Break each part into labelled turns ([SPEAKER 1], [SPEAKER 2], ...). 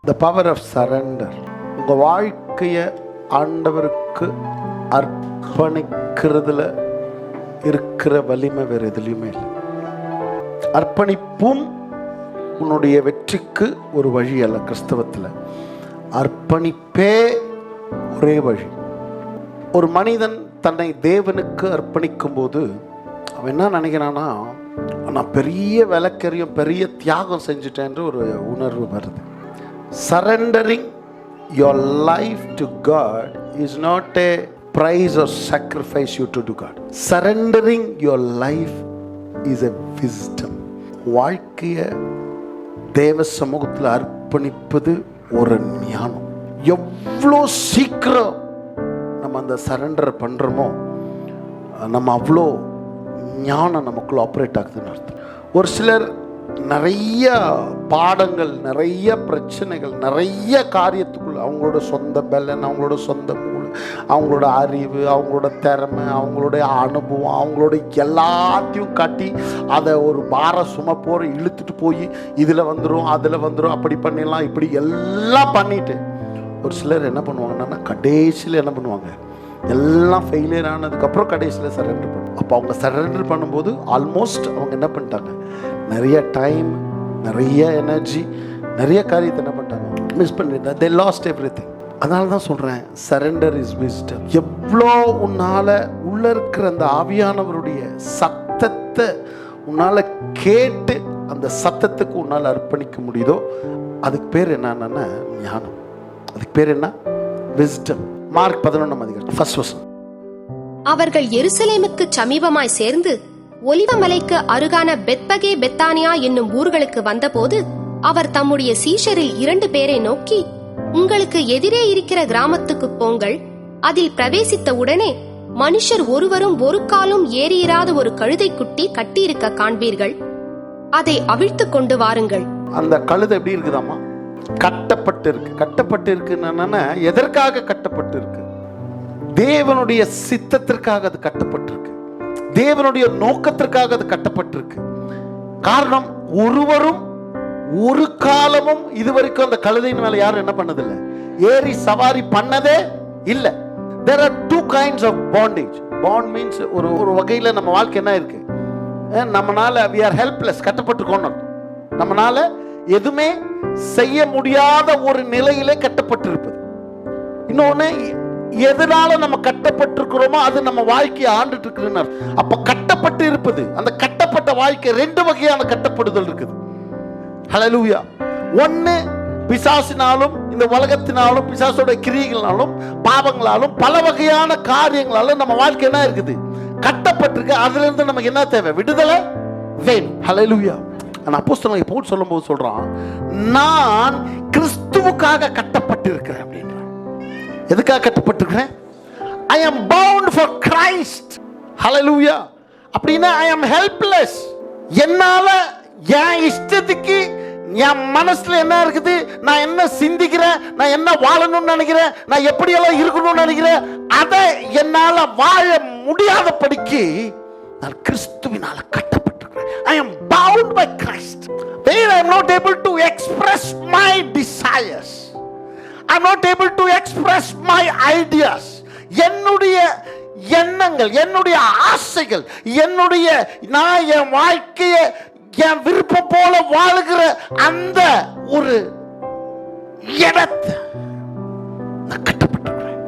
[SPEAKER 1] The power of surrender. உங்கள் வாழ்க்கையை ஆண்டவருக்கு அர்ப்பணிக்கிறதுல இருக்கிற வலிமை வேறு எதுலையுமே இல்லை. அர்ப்பணிப்பும் உன்னுடைய வெற்றிக்கு ஒரு வழி அல்ல. கிறிஸ்தவத்தில் அர்ப்பணிப்பே ஒரே வழி. ஒரு மனிதன் தன்னை தேவனுக்கு அர்ப்பணிக்கும் போது அவன் என்ன நினைக்கிறான்னா, நான் பெரிய விலைக்கரியும் பெரிய தியாகம் செஞ்சுட்டேன்ற ஒரு உணர்வு வருது. Surrendering your life to God is not a price or sacrifice you to do God. Surrendering your life is a wisdom. வாழ்க்கையை தேவ சமூகத்தில் அர்ப்பணிப்பது ஒரு ஞானம். எவ்வளோ சீக்கிரம் நம்ம அந்த சரண்டர் பண்ணுறோமோ நம்ம அவ்வளோ ஞானம் நமக்குள்ள ஆப்ரேட் ஆகுதுன்னு அர்த்தம். ஒரு சிலர் நிறைய பாடங்கள், நிறைய பிரச்சனைகள், நிறைய காரியத்துக்குள்ள அவங்களோட சொந்த பலன், அவங்களோட சொந்த மூளை, அவங்களோட அறிவு, அவங்களோட திறமை, அவங்களுடைய அனுபவம், அவங்களோட எல்லாத்தையும் காட்டி அதை ஒரு பார சுமப்போற இழுத்துட்டு போய் இதில் வந்துடும் அதில் வந்துடும், அப்படி பண்ணிடலாம் இப்படி எல்லாம் பண்ணிட்டு ஒரு சிலர் என்ன பண்ணுவாங்கன்னா கடைசியில் என்ன பண்ணுவாங்க, எல்லாம் ஃபெயிலியர் ஆனதுக்கப்புறம் கடைசியில் சரண்டர் பண்ணுவாங்க. அப்போ அவங்க சரண்டர் பண்ணும்போது ஆல்மோஸ்ட் அவங்க என்ன பண்ணிட்டாங்க, நிறைய டைம், நிறைய எனர்ஜி, நிறைய காரியத்தை என்ன பண்ணிட்டாங்க, மிஸ் பண்ணிட்டாங்க. they lost everything. அதனால தான் சொல்கிறேன், சரண்டர் இஸ் விஸ்டம். எவ்வளோ உன்னால் உள்ள இருக்கிற அந்த ஆவியானவருடைய சத்தத்தை உன்னால் கேட்டு அந்த சத்தத்துக்கு உன்னால் அர்ப்பணிக்க முடியுதோ அதுக்கு பேர் என்னன்னா ஞானம். அதுக்கு பேர் என்ன? விஸ்டம். மார்க் 11 ஃபர்ஸ்ட் வசனம்.
[SPEAKER 2] அவர்கள் எருசலேமுக்கு சமீபமாய் சேர்ந்து ஒலிவமலைக்கு அருகான பெத்பகே பெத்தானியா என்னும் ஊர்களுக்கு வந்தபோது அவர் தம்முடைய சீஷரில் 2 பேரை நோக்கி, உங்களுக்கு எதிரே இருக்கிற கிராமத்துக்கு போங்கள், அதில் பிரவேசித்த உடனே மனுஷர் ஒருவரும் ஒரு காலும் ஏறியிராத ஒரு கழுதை குட்டி கட்டியிருக்க காண்பீர்கள், அதை அவிழ்த்து கொண்டு வாருங்கள்.
[SPEAKER 1] அந்த கழுதை எப்படி இருக்குதாமா? கட்டப்பட்டு இருக்கு. கட்டப்பட்டு இருக்குன்னா எதற்காக கட்டப்பட்டு இருக்கு? தேவனுடைய சித்தத்திற்காக அது கட்டப்பட்டிருக்கு. தேவனுடைய நோக்கத்திற்காக அது கட்டப்பட்டிருக்கு. காரணம், ஒருவரும் ஒரு காலமும் இதுவரைக்கும் அந்த கழுதையின் மேல யாரும் என்ன பண்ணதில்லை, ஏறி சவாரி பண்ணதே இல்லை. There are 2 kinds of bondage. Bond means ஒரு வகையில் நம்ம வாழ்க்கை என்ன இருக்கு, நம்மனால we are helpless, கட்டப்பட்டிருக்கோம். நம்மனால எதுவுமே செய்ய முடியாத ஒரு நிலையிலே கட்டப்பட்டிருப்பது. இன்னொன்னு, எதனால நம்ம கட்டப்பட்டிருக்கிறோமோ அது நம்ம வாழ்க்கையை ஆண்டுட்டு இருக்குன்னு. அப்ப கட்டப்பட்டு இருப்பது, அந்த கட்டப்பட்ட வாழ்க்கை 2 வகையான கட்டப்படுதல் இருக்குது. ஹல்லேலூயா. ஒன்னு பிசாசினாலும் இந்த உலகத்தினாலும் பிசாசோட கிரியைகளாலும் பாவங்களாலும் பல வகையான காரியங்களால நம்ம வாழ்க்கை என்ன இருக்குது, கட்டப்பட்டிருக்கு. அதுல இருந்து நமக்கு என்ன தேவை? விடுதலை வேணும். ஹல்லேலூயா. அப்போஸ்தலன் பவுல் சொல்லும்போது சொல்றான், நான் கிறிஸ்துவுக்காக கட்டப்பட்டிருக்கிறேன் அப்படின்றான். எதுக்காக கட்டப்பட்டிருக்கிறேன்? I am bound for Christ. Hallelujah. அப்படின்னா I am helpless. என்னால என் இஷ்டத்துக்கு என் மனசுல என்ன இருக்குது, நான் என்ன சிந்திக்கிறேன், நான் என்ன வாழணும்னு நினைக்கிறேன், நான் எப்படி எல்லாம் இருக்கணும்னு நினைக்கிறேன், அதை என்னால வாழ முடியாதபடிக்கு நான் கிறிஸ்துவினால கட்டப்பட்டிருக்கிறேன். I am bound by Christ. Where I am not able to express my desires, I am not able to express my ideas. என்னுடைய எண்ணங்கள், என்னுடைய ஆசைகள், என்னுடைய நான் என் வாழ்க்கையை என் விருப்பம் போல வாழுகிற அந்த ஒரு இடத்தை நான் கட்டப்பட்டிருக்கிறேன்.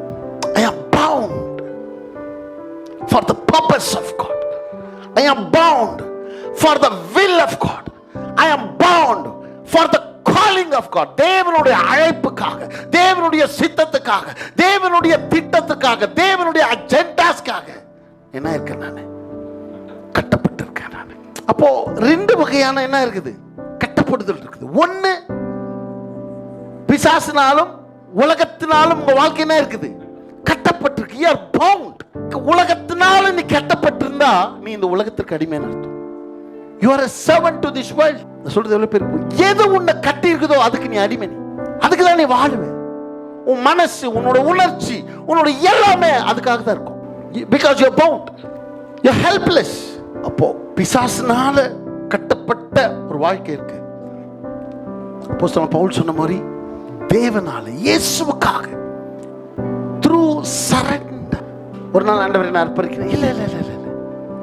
[SPEAKER 1] I am bound for the purpose of God. I am bound for the will of God. I am bound for the calling of God. தேவனுடைய அழைப்புக்காக, தேவனுடைய சித்தத்துக்காக, தேவனுடைய திட்டத்துக்காக, தேவனுடைய அஜெண்டாஸ்க்காக என்ன இருக்கேன், நான் கட்டப்பட்டிருக்கேன். நான் அப்போ 2 வகையான என்ன இருக்குது, கட்டப்படுதல் இருக்குது. ஒன்னு, பிசாசினாலும் உலகத்தினாலும் உங்க வாழ்க்கை என்ன இருக்குது, கட்டப்பட்டிருக்கு. You are bound. உலகத்தினால நீ கட்டப்பட்டிருந்தா நீ இந்த உலகத்திற்கு அடிமைன்னு அர்த்தம். You are a servant to this world. சொல்றது எவ்வளவு பேர், எது உன்னை கட்டி இருக்குதோ அதுக்கு நீ அடிமை. அதுக்கு தான் நீ வாழுவே. உன் மனசு, உன்னோட உணர்ச்சி, உன்னோட எல்லாமே அதுக்காக தான் இருக்கும். Because you are bound. You are helpless. அப்போ பிசாசினால கட்டப்பட்ட ஒரு வாழ்க்கை இருக்கு. அப்போஸ்தலன் பவுல் சொன்ன மாதிரி தேவனால, இயேசுவுக்காக, த்ரூ சரண்டர். ஒரு நாள் ஆண்டவரை நான் அர்ப்பணிக்கிறேன், இல்ல இல்ல இல்ல இல்ல,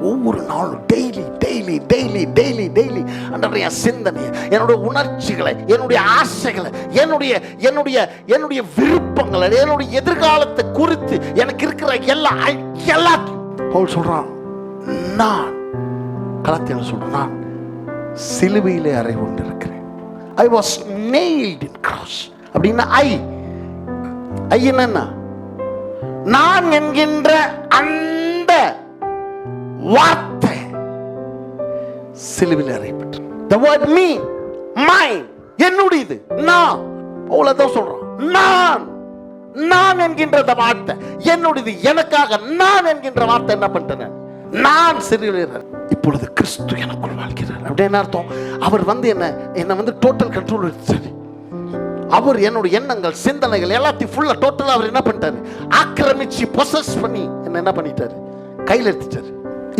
[SPEAKER 1] ஒவ்வொரு நாளும் daily daily daily daily daily ஆண்டவரே, என் சிந்தனையை, என்னுடைய உணர்ச்சிகளை, என்னுடைய ஆசைகளை, என்னுடைய என்னுடைய என்னுடைய விருப்பங்களை, என்னுடைய எதிர்காலத்தை குறித்து எனக்கு இருக்கிற எல்லாத்தையும் பவுல் சொல்றான், நான் கலாத்தியர் சொல்றான், நான் சிலுவையிலே அறை கொண்டிருக்கிறேன். I was nailed in cross. அப்படின்னா ஐ என்னன்னா, நான் என்கின்ற அந்த வார்த்தை சிலுவையில் அறையப்பட்டு, the word me, mine, என்னுடையது, நான். அவ்வளவுதான் சொல்றான், நான் என்கின்ற அந்த வார்த்தை என்னுடையது, எனக்காக நான் என்கின்ற வார்த்தை என்ன பண்ணிட்டேன், நான் சிலுவையில். இப்பொழுது கிறிஸ்து எனக்குள் வாழ்கிறார். அப்படின்னு அர்த்தம், அவர் என்ன டோட்டல் கண்ட்ரோல் எடுத்தாரு. அவர் என்னுடைய எண்ணங்கள், சிந்தனைகள் எல்லாத்தையும் ஃபுல்லா டோட்டலா அவர் என்ன பண்ணிட்டாரு, ஆக்கிரமிச்சு பொசஸ் பண்ணி என்ன பண்ணிட்டாரு, கையில் எடுத்துட்டாரு.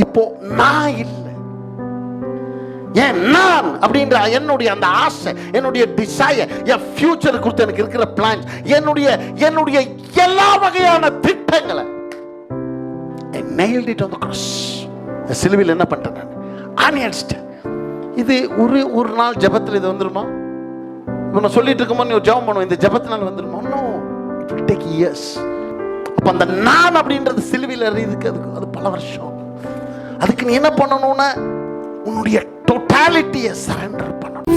[SPEAKER 1] இப்போ நான் இல்லை, ஏன் நான் அப்படின்ற என்னுடைய அந்த ஆசை, என்னுடைய டிசைர், என் ஃபியூச்சர் குறித்து எனக்கு இருக்கிற பிளான், என்னுடைய எல்லா வகையான திட்டங்களை nailed it on the cross. சிலுவையில் என்ன பண்ணிட்டேன் நான், ஆணி அடிச்சிட்டேன். இது ஒரு நாள் ஜெபத்தில் இது வந்துருமா? இப்போ நான் சொல்லிட்டு இருக்கும்போது நீ ஜெபம் பண்ணுவோம், இந்த ஜெபத்தினால வந்துருமா? No, it will take years. அப்ப அந்த நான் அப்படின்றது சிலுவையில் அறியுதுக்கு அது பல வருஷம். அதுக்கு நீ என்ன பண்ணணும்னா, உன்னுடைய டோட்டாலிட்டியை சரண்டர் பண்ணணும்.